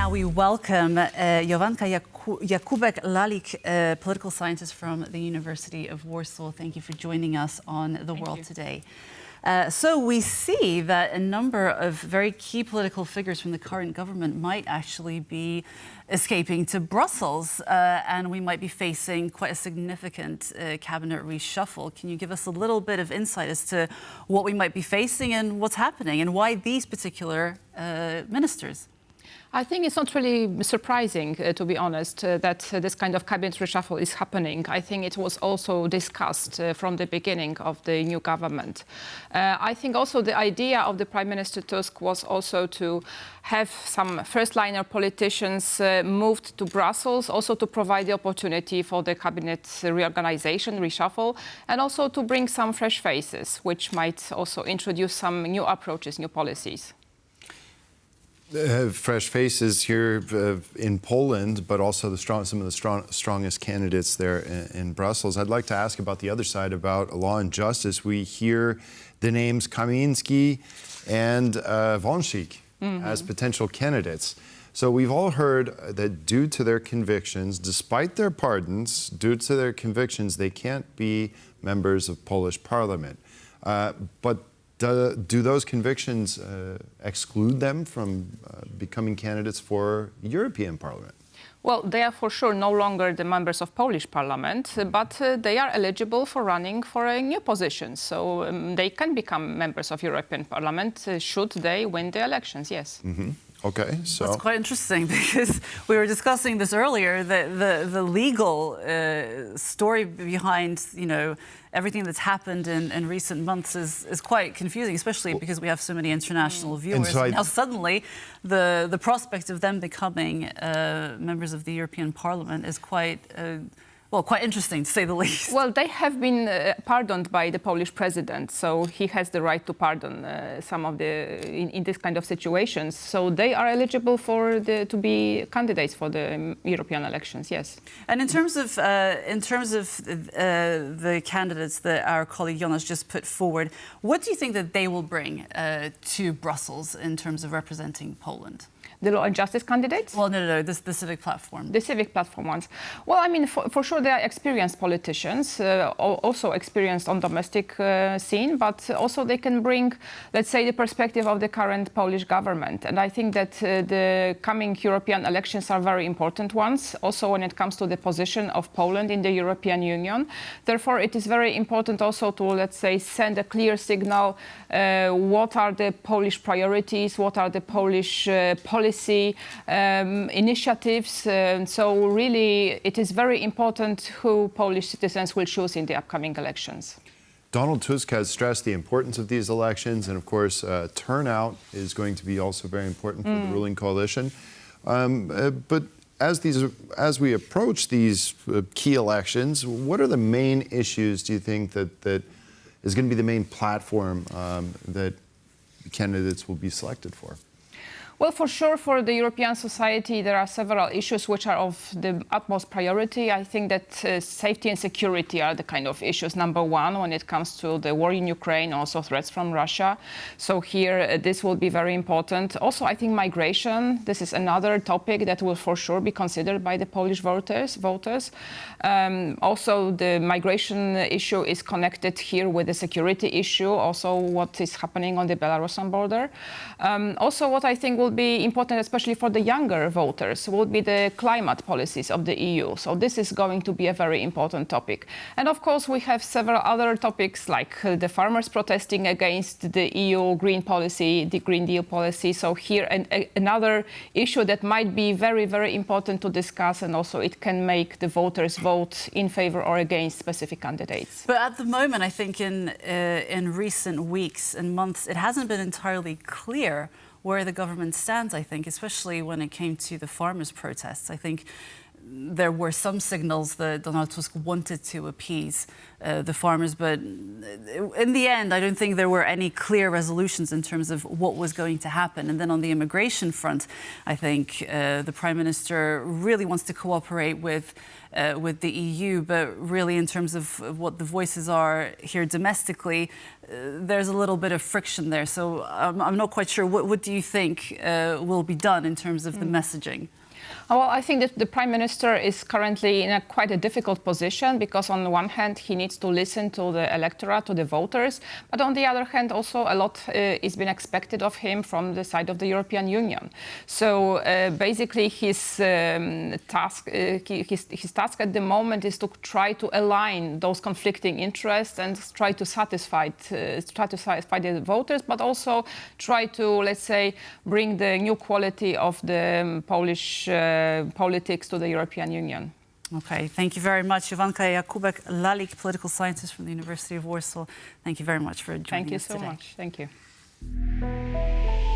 now we welcome Jowanka Jakubek-Lalik, political scientist from the University of Warsaw. Thank you for joining us on The World Today. So we see that a number of very key political figures from the current government might actually be escaping to Brussels, and we might be facing quite a significant cabinet reshuffle. Can you give us a little bit of insight as to what we might be facing and what's happening and why these particular ministers? I think it's not really surprising, to be honest, that this kind of cabinet reshuffle is happening. I think it was also discussed from the beginning of the new government. I think also the idea of the Prime Minister Tusk was also to have some first-liner politicians moved to Brussels, also to provide the opportunity for the cabinet reorganization, reshuffle, and also to bring some fresh faces, which might also introduce some new approaches, new policies. Fresh faces here in Poland, but also some of the strongest candidates there in Brussels. I'd like to ask about the other side, about law and justice. We hear the names Kamiński and Wąsik as potential candidates. So we've all heard that due to their convictions, despite their pardons, due to their convictions, they can't be members of Polish parliament. But do those convictions exclude them from becoming candidates for European Parliament? Well, they are for sure no longer the members of Polish Parliament, but they are eligible for running for a new position. So they can become members of European Parliament should they win the elections, yes. Mm-hmm. Okay, so that's quite interesting, because we were discussing this earlier, the legal story behind, you know, everything that's happened in recent months is quite confusing, especially because we have so many international viewers. So now suddenly the prospect of them becoming members of the European Parliament is quite well, quite interesting, to say the least. Well, they have been pardoned by the Polish president, so he has the right to pardon some of in this kind of situations. So they are eligible to be candidates for the European elections, yes. And in terms of the candidates that our colleague Jonas just put forward, what do you think that they will bring to Brussels in terms of representing Poland? The law and justice candidates? Well, no, the Civic Platform. The Civic Platform ones. Well, I mean, for sure they are experienced politicians, also experienced on domestic scene, but also they can bring, let's say, the perspective of the current Polish government. And I think that the coming European elections are very important ones, also when it comes to the position of Poland in the European Union. Therefore, it is very important also to, let's say, send a clear signal what are the Polish priorities, what are the Polish policy initiatives. So really, it is very important who Polish citizens will choose in the upcoming elections. Donald Tusk has stressed the importance of these elections, and of course, turnout is going to be also very important for the ruling coalition. But as we approach these key elections, what are the main issues, do you think, that is going to be the main platform that candidates will be selected for? Well, for sure, for the European society, there are several issues which are of the utmost priority. I think that safety and security are the kind of issues number one when it comes to the war in Ukraine, also threats from Russia. So here, this will be very important. Also, I think migration, this is another topic that will for sure be considered by the Polish voters. Also, the migration issue is connected here with the security issue, also what is happening on the Belarusian border. Also, what I think will be important, especially for the younger voters, will be the climate policies of the EU. So this is going to be a very important topic. And of course, we have several other topics like the farmers protesting against the EU green policy, the Green Deal policy. So here, another issue that might be very, very important to discuss, and also it can make the voters vote in favor or against specific candidates. But at the moment, I think in recent weeks and months, it hasn't been entirely clear where the government stands, I think, especially when it came to the farmers' protests. I think there were some signals that Donald Tusk wanted to appease the farmers, but in the end, I don't think there were any clear resolutions in terms of what was going to happen. And then on the immigration front, I think the Prime Minister really wants to cooperate with the EU, but really in terms of what the voices are here domestically, there's a little bit of friction there. So I'm not quite sure. What do you think will be done in terms of the messaging? Well, I think that the Prime Minister is currently in quite a difficult position because on the one hand, he needs to listen to the electorate, to the voters, but on the other hand, also a lot is being expected of him from the side of the European Union. So basically his task at the moment is to try to align those conflicting interests and try to satisfy the voters, but also try to, let's say, bring the new quality of the Polish politics to the European Union. Okay, thank you very much. Jowanka Jakubek-Lalik, political scientist from the University of Warsaw. Thank you very much for joining us today. Thank you so much. Thank you.